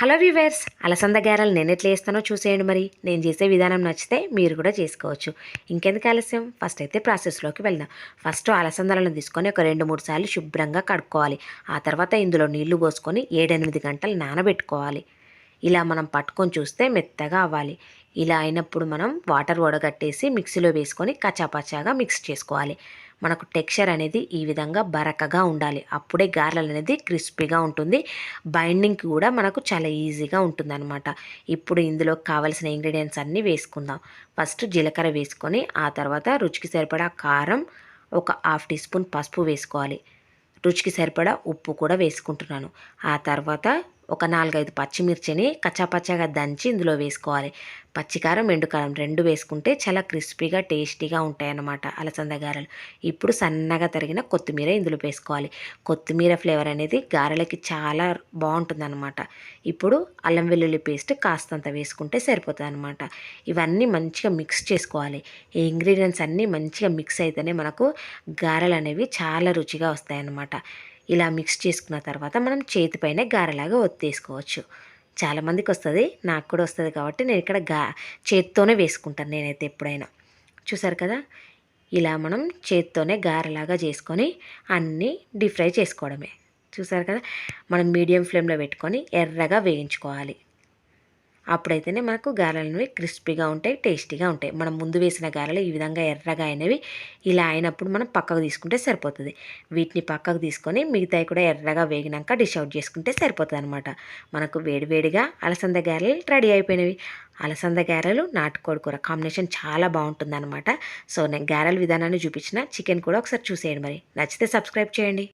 Hello viewers, అలసంద గారెలు నేను ఎట్లా చేస్తానో చూసేయండి. మరి నేను చేసే విధానం నచ్చితే మీరు కూడా చేసుకోవచ్చు. ఇంకెందుకు ఆలస్యం, ఫస్ట్ అయితే ప్రాసెస్లోకి వెళ్దాం. ఫస్ట్ అలసందలను తీసుకొని ఒక 2-3 సార్లు శుభ్రంగా కడుక్కోవాలి. ఆ తర్వాత ఇందులో నీళ్లు పోసుకొని 7-8 గంటలు నానబెట్టుకోవాలి. ఇలా మనం పట్టుకొని చూస్తే మెత్తగా అవ్వాలి. ఇలా అయినప్పుడు మనం వాటర్ వడగట్టేసి మిక్సీలో వేసుకొని కచ్చాపచ్చాగా మిక్స్ చేసుకోవాలి. మనకు టెక్స్చర్ అనేది ఈ విధంగా బరకగా ఉండాలి. అప్పుడే గారెలు అనేది క్రిస్పీగా ఉంటుంది. బైండింగ్ కూడా మనకు చాలా ఈజీగా ఉంటుందన్నమాట. ఇప్పుడు ఇందులో కావాల్సిన ఇంగ్రీడియంట్స్ అన్నీ వేసుకుందాం. ఫస్ట్ జీలకర్ర వేసుకొని ఆ తర్వాత రుచికి సరిపడా కారం, ఒక హాఫ్ టీ స్పూన్ పసుపు వేసుకోవాలి. రుచికి సరిపడా ఉప్పు కూడా వేసుకుంటున్నాను. ఆ తర్వాత ఒక 4-5 పచ్చిమిర్చిని కచ్చాపచ్చాగా దంచి ఇందులో వేసుకోవాలి. పచ్చికారం, ఎండుకారం 2 వేసుకుంటే చాలా క్రిస్పీగా టేస్టీగా ఉంటాయన్నమాట అలసంద గారెలు. ఇప్పుడు సన్నగా తరిగిన కొత్తిమీర ఇందులో వేసుకోవాలి. కొత్తిమీర ఫ్లేవర్ అనేది గారెలకి చాలా బాగుంటుందన్నమాట. ఇప్పుడు అల్లం వెల్లుల్లి పేస్ట్ కాస్తంత వేసుకుంటే సరిపోతుంది అనమాట. ఇవన్నీ మంచిగా మిక్స్ చేసుకోవాలి. ఈ ఇంగ్రీడియంట్స్ అన్నీ మంచిగా మిక్స్ అయితేనే మనకు గారెలు అనేవి చాలా రుచిగా వస్తాయన్నమాట. ఇలా మిక్స్ చేసుకున్న తర్వాత మనం చేతిపైనే గారెలాగా ఒత్తేసుకోవచ్చు. చాలామందికి వస్తుంది, నాకు కూడా వస్తుంది కాబట్టి నేను ఇక్కడ చేత్తోనే వేసుకుంటాను నేనైతే ఎప్పుడైనా. చూసారు కదా, ఇలా మనం చేత్తోనే గారెలాగా చేసుకొని అన్నీ డీప్ ఫ్రై చేసుకోవడమే. చూసారు కదా, మనం మీడియం ఫ్లేమ్లో పెట్టుకొని ఎర్రగా వేయించుకోవాలి. అప్పుడైతేనే మనకు గారెలు అనేవి క్రిస్పీగా ఉంటాయి, టేస్టీగా ఉంటాయి. మనం ముందు వేసిన గారెలు ఈ విధంగా ఎర్రగా అయినవి ఇలా అయినప్పుడు మనం పక్కకు తీసుకుంటే సరిపోతుంది. వీటిని పక్కకు తీసుకొని మిగతాయి కూడా ఎర్రగా వేగినాక డిష్ అవుట్ చేసుకుంటే సరిపోతుంది అనమాట. మనకు వేడివేడిగా అలసంద గారెలు రెడీ అయిపోయినవి. అలసంద గారెలు నాటుకోడి కూర కాంబినేషన్ చాలా బాగుంటుంది అనమాట. సో నేను గారెల విధానాన్ని చూపించిన చికెన్ కూడా ఒకసారి చూసేయండి. మరి నచ్చితే సబ్స్క్రైబ్ చేయండి.